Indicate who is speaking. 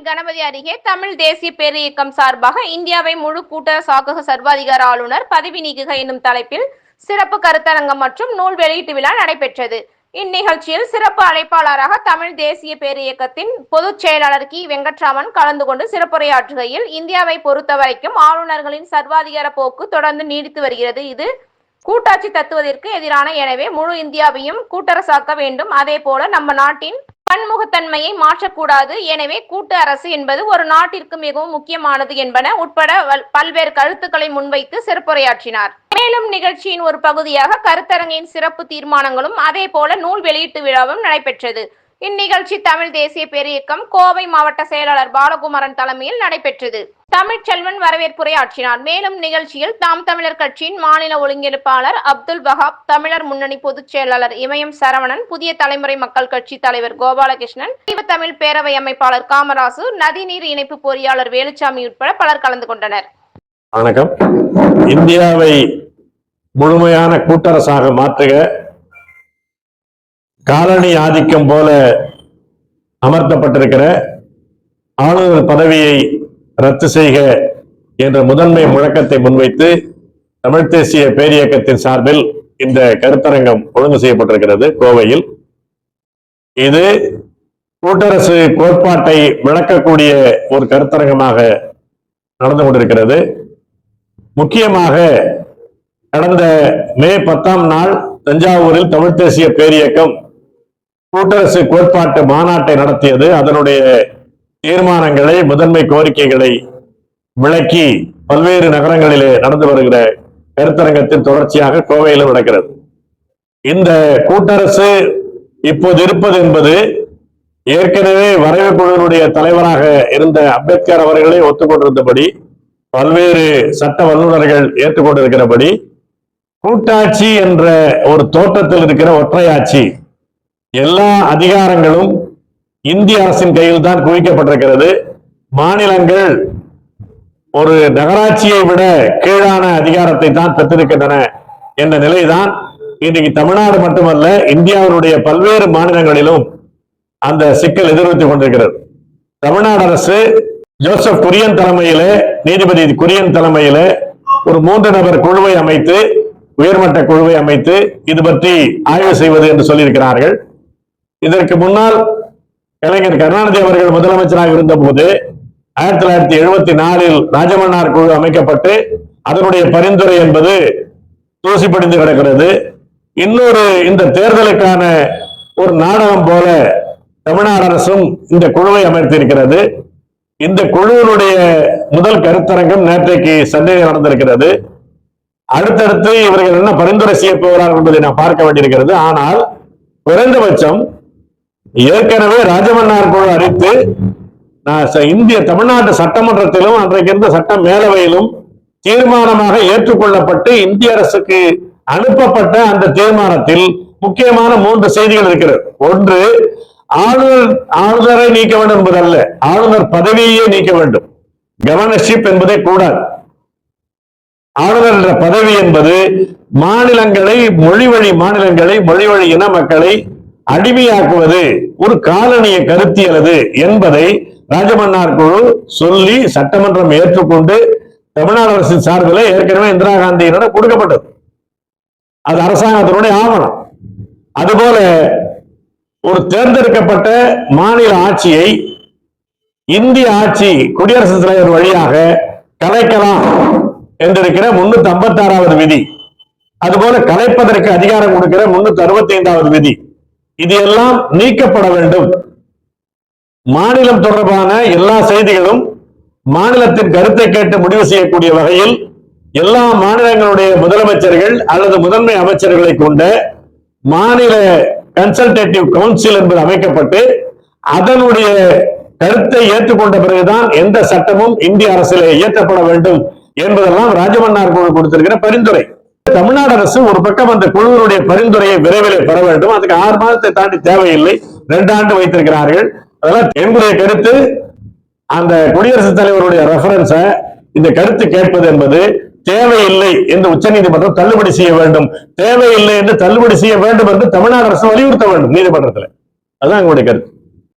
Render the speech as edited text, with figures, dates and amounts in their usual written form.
Speaker 1: கணபதி அருகே தமிழ் தேசிய பேரியக்கம் சார்பாக இந்தியாவை முழு கூட்டரசாக சர்வாதிகார ஆளுநர் பதவி நீக்குக என்னும் தலைப்பில் சிறப்பு கருத்தரங்கம் மற்றும் நூல் வெளியீட்டு விழா நடைபெற்றது. இந்நிகழ்ச்சியில் சிறப்பு அழைப்பாளராக தமிழ் தேசிய பேரியக்கத்தின் பொதுச் செயலாளர் கி. வெங்கட்ராமன் கலந்து கொண்டு சிறப்புரையாற்றுகையில், இந்தியாவை பொறுத்தவரைக்கும் ஆளுநர்களின் சர்வாதிகார போக்கு தொடர்ந்து நீடித்து வருகிறது. இது கூட்டாட்சி தத்துவத்திற்கு எதிரான. எனவே முழு இந்தியாவையும் கூட்டரசாக்க வேண்டும். அதே போல நம்ம நாட்டின் பன்முகத்தன்மையை மாற்றக்கூடாது. எனவே கூட்டு அரசு என்பது ஒரு நாட்டிற்கு மிகவும் முக்கியமானது என்பன உட்பட பல்வேறு கருத்துக்களை முன்வைத்து சிறப்புரையாற்றினார். மேலும் நிகழ்ச்சியின் ஒரு பகுதியாக கருத்தரங்கின் சிறப்பு தீர்மானங்களும் அதே போல நூல் வெளியீட்டு விழாவும் நடைபெற்றது. இந்நிகழ்ச்சி தமிழ் தேசிய பேரியக்கம் கோவை மாவட்ட செயலாளர் பாலகுமாரன் தலைமையில் நடைபெற்றது. தமிழ்ச்செல்வன் வரவேற்புரையாற்றினார். மேலும் நிகழ்ச்சியில் தாம் தமிழர் கட்சியின் மாநில ஒருங்கிணைப்பாளர் அப்துல் வஹாப், தமிழர் முன்னணி பொதுச் செயலாளர் இமயம் சரவணன், புதிய தலைமுறை மக்கள் கட்சி தலைவர் கோபாலகிருஷ்ணன், தமிழ் பேரவை அமைப்பாளர் காமராசு, நதிநீர் இணைப்பு பொறியாளர் வேலுச்சாமி உட்பட பலர் கலந்து கொண்டனர்.
Speaker 2: வணக்கம். இந்தியாவை முழுமையான கூட்டரசாக மாற்றுக, காலனி ஆதிக்கம் போல அமர்த்தப்பட்டிருக்கிற ஆளுநர் பதவியை ரத்து செய்க என்ற முதன்மை முழக்கத்தை முன்வைத்து தமிழ் தேசிய பேரியக்கத்தின் சார்பில் இந்த கருத்தரங்கம் ஒழுங்கு செய்யப்பட்டிருக்கிறது கோவையில். இது கூட்டரசு கோட்பாட்டை விளக்கக்கூடிய ஒரு கருத்தரங்கமாக நடந்து கொண்டிருக்கிறது. முக்கியமாக கடந்த மே 10ஆம் நாள் தஞ்சாவூரில் தமிழ் தேசிய பேரியக்கம் கூட்டரசு கோட்பாட்டு மாநாட்டை நடத்தியது. அதனுடைய தீர்மானங்களை, முதன்மை கோரிக்கைகளை விளக்கி பல்வேறு நகரங்களிலே நடந்து வருகிற கருத்தரங்கத்தின் தொடர்ச்சியாக கோவையிலும் நடக்கிறது. இந்த கூட்டரசு இப்போது இருப்பது என்பது ஏற்கனவே வரைவு குழுவினுடைய தலைவராக இருந்த அம்பேத்கர் அவர்களே ஒத்துக்கொண்டிருந்தபடி, பல்வேறு சட்ட வல்லுநர்கள் ஏற்றுக்கொண்டிருக்கிறபடி, கூட்டாட்சி என்ற ஒரு தோற்றத்தில் இருக்கிற ஒற்றையாட்சி, எல்லா அதிகாரங்களும் இந்திய அரசின் கையில் தான் குவிக்கப்பட்டிருக்கிறது. மாநிலங்கள் ஒரு நகராட்சியை விட கீழான அதிகாரத்தை தான் பெற்றிருக்கின்றன என்ற நிலைதான் இன்றைக்கு தமிழ்நாடு மட்டுமல்ல, இந்தியாவினுடைய பல்வேறு மாநிலங்களிலும் அந்த சிக்கல் எதிர்நோக்கிக் கொண்டிருக்கிறது. தமிழ்நாடு அரசு ஜோசப் குரியன் தலைமையிலே, நீதிபதி குரியன் தலைமையிலே ஒரு 3 நபர் குழுவை அமைத்து, உயர்மட்ட குழுவை அமைத்து இது பற்றி ஆய்வு செய்வது என்று சொல்லியிருக்கிறார்கள். இதற்கு முன்னால் கலைஞர் கருணாநிதி அவர்கள் முதலமைச்சராக இருந்த போது 1974 ராஜமன்னார் குழு அமைக்கப்பட்டு அதனுடைய பரிந்துரை என்பது தூசி படிந்து கிடக்கிறது. இன்னொரு இந்த தேர்தலுக்கான ஒரு நாடகம் போல தமிழ்நாடு அரசும் இந்த குழுவை அமைத்திருக்கிறது. இந்த குழுவினுடைய முதல் கருத்தரங்கம் நேற்றைக்கு சென்னையில் நடந்திருக்கிறது. அடுத்தடுத்து இவர்கள் என்ன பரிந்துரை செய்ய போகிறார்கள் என்பதை நாம் பார்க்க வேண்டியிருக்கிறது. ஆனால் குறைந்தபட்சம் ஏற்கனவே ராஜமன்னார் குழு அறிவித்து இந்திய தமிழ்நாட்டு சட்டமன்றத்திலும் அன்றைக்கு இருந்த சட்ட மேலவையிலும் தீர்மானமாக ஏற்றுக்கொள்ளப்பட்டு இந்திய அரசுக்கு அனுப்பப்பட்ட அந்த தீர்மானத்தில் முக்கியமான 3 செய்திகள் இருக்கிறது. ஒன்று, ஆளுநரை நீக்க வேண்டும் என்பதல்ல, ஆளுநர் பதவியே நீக்க வேண்டும். கவர்னர்ஷிப் என்பதே கூடாது. ஆளுநர் என்ற பதவி என்பது மாநிலங்களை, மொழிவழி இன மக்களை அடிமையாக்குவது, ஒரு காலனிய கருத்தியலது என்பதை ராஜமன்னார் குழு சொல்லி சட்டமன்றம் ஏற்றுக்கொண்டு தமிழ்நாடு அரசின் சார்பில் ஏற்கனவே இந்திரா காந்தியிடம் கொடுக்கப்பட்டது. அது அரசாங்கத்தினுடைய ஆவணம். அதுபோல ஒரு தேர்ந்தெடுக்கப்பட்ட மாநில ஆட்சியை இந்திய ஆட்சி குடியரசுத் தலைவர் வழியாக கலைக்கலாம் என்றிருக்கிற 356வது விதி, அதுபோல கலைப்பதற்கு அதிகாரம் கொடுக்கிற 365வது விதி, இது எல்லாம் நீக்கப்பட வேண்டும். மாநிலம் தொடர்பான எல்லா செய்திகளும் மாநிலத்தின் கருத்தை கேட்டு முடிவு செய்யக்கூடிய வகையில் எல்லா மாநிலங்களுடைய முதலமைச்சர்கள் அல்லது முதன்மை அமைச்சர்களை கொண்ட மாநில கன்சல்டேட்டிவ் கவுன்சில் என்பது அமைக்கப்பட்டு அதனுடைய கருத்தை ஏற்றுக்கொண்ட பிறகுதான் எந்த சட்டமும் இந்திய அரசில் இயற்றப்பட வேண்டும் என்பதெல்லாம் ராஜமன்னார் குழு கொடுத்திருக்கிற பரிந்துரை. தமிழ்நாடு அரசு ஒரு பக்கம் அந்த குழுவினுடைய பரிந்துரையை விரைவில் பெற வேண்டும். அதுக்கு 6 மாதத்தை தாண்டி தேவையில்லை, 2 ஆண்டு வைத்திருக்கிறார்கள். அதெல்லாம் என்னுடைய கருத்து, அந்த குடியரசுத் தலைவருடைய ரெஃபரன்ஸ இந்த கருத்து கேட்பது என்பது தேவையில்லை என்று உச்சநீதிமன்றம் தள்ளுபடி செய்ய வேண்டும். தேவையில்லை என்று தள்ளுபடி செய்ய வேண்டும் என்று தமிழ்நாடு அரசு வலியுறுத்த வேண்டும் நீதிமன்றத்தில். அதுதான் எங்களுடைய கருத்து.